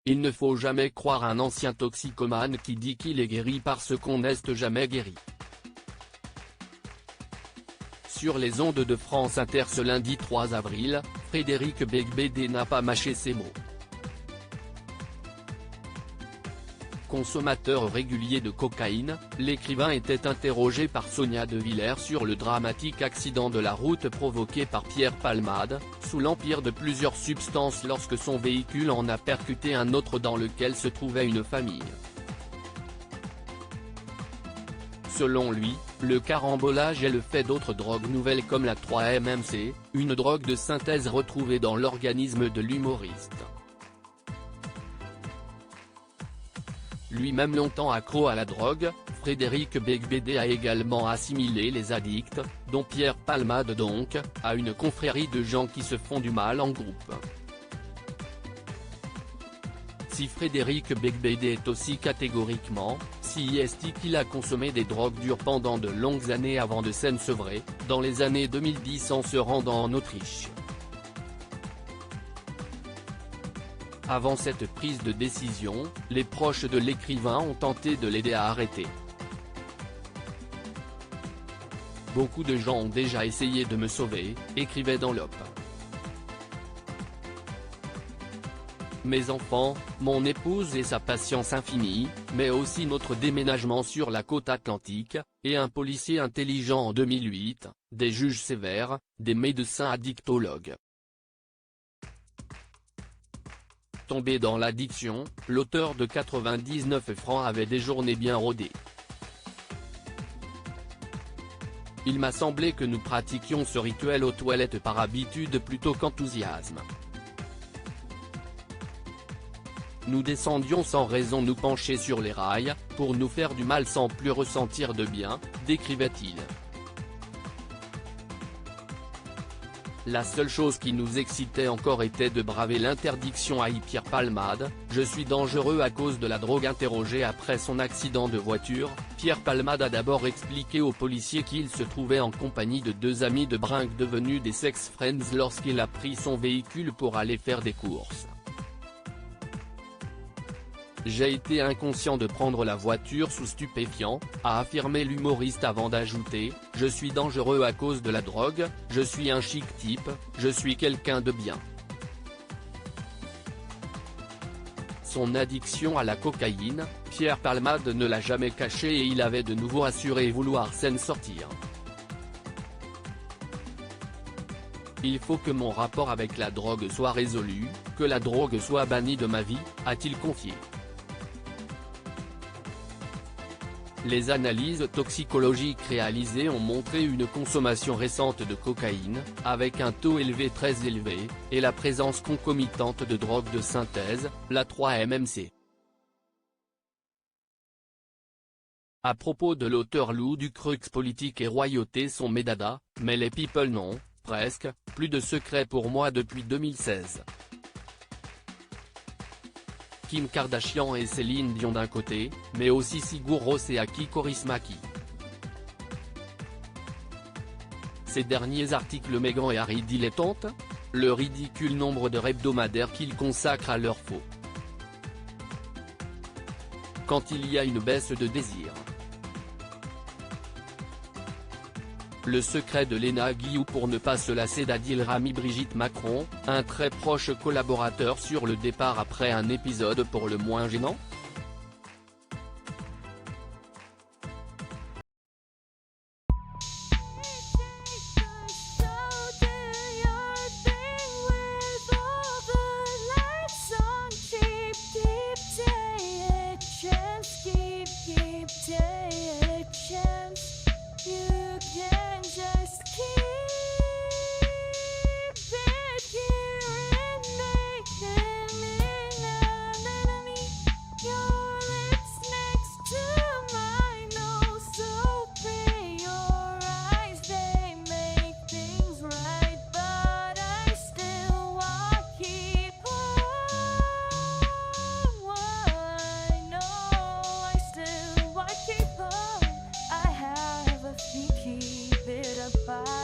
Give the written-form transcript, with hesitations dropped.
Il ne faut jamais croire un ancien toxicomane qui dit qu'il est guéri parce qu'on n'est jamais guéri. Sur les ondes de France Inter ce lundi 3 avril, Frédéric Beigbeder n'a pas mâché ses mots. Consommateur régulier de cocaïne, l'écrivain était interrogé par Sonia De Villers sur le dramatique accident de la route provoqué par Pierre Palmade, sous l'empire de plusieurs substances lorsque son véhicule en a percuté un autre dans lequel se trouvait une famille. Selon lui, le carambolage est le fait d'autres drogues nouvelles comme la 3-MMC, une drogue de synthèse retrouvée dans l'organisme de l'humoriste. Lui-même longtemps accro à la drogue, Frédéric Beigbeder a également assimilé les addicts, dont Pierre Palmade donc, à une confrérie de gens qui se font du mal en groupe. Si Frédéric Beigbeder est aussi catégoriquement, si est qu'il a consommé des drogues dures pendant de longues années avant de s'ensevrer, dans les années 2010 en se rendant en Autriche. Avant cette prise de décision, les proches de l'écrivain ont tenté de l'aider à arrêter. Beaucoup de gens ont déjà essayé de me sauver, écrivait dans l'Op. Mes enfants, mon épouse et sa patience infinie, mais aussi notre déménagement sur la côte atlantique, et un policier intelligent en 2008, des juges sévères, des médecins addictologues. Tombé dans l'addiction, l'auteur de 99 francs avait des journées bien rodées. Il m'a semblé que nous pratiquions ce rituel aux toilettes par habitude plutôt qu'enthousiasme. Nous descendions sans raison nous pencher sur les rails, pour nous faire du mal sans plus ressentir de bien, décrivait-il. La seule chose qui nous excitait encore était de braver l'interdiction à Pierre Palmade. Je suis dangereux à cause de la drogue. Interrogé après son accident de voiture, Pierre Palmade a d'abord expliqué aux policiers qu'il se trouvait en compagnie de deux amis de brinque devenus des sex friends lorsqu'il a pris son véhicule pour aller faire des courses. J'ai été inconscient de prendre la voiture sous stupéfiants, a affirmé l'humoriste avant d'ajouter, je suis dangereux à cause de la drogue, je suis un chic type, je suis quelqu'un de bien. Son addiction à la cocaïne, Pierre Palmade ne l'a jamais caché et il avait de nouveau assuré vouloir s'en sortir. Il faut que mon rapport avec la drogue soit résolu, que la drogue soit bannie de ma vie, a-t-il confié. Les analyses toxicologiques réalisées ont montré une consommation récente de cocaïne, avec un taux élevé très élevé, et la présence concomitante de drogues de synthèse, la 3-MMC. À propos de l'auteur Lou Ducreux, politique et royauté sont mes dadas, mais les people non, presque, plus de secret pour moi depuis 2016. Kim Kardashian et Céline Dion d'un côté, mais aussi Sigur Rós et Aki Kaurismäki. Ces derniers articles Meghan et Harry dilettantes, le ridicule nombre d'heures hebdomadaires qu'ils consacrent à leur faux. Quand il y a une baisse de désir. Le secret de Léna Guillou pour ne pas se lasser d'Adil Rami. Brigitte Macron, un très proche collaborateur sur le départ après un épisode pour le moins gênant. Keep it apart.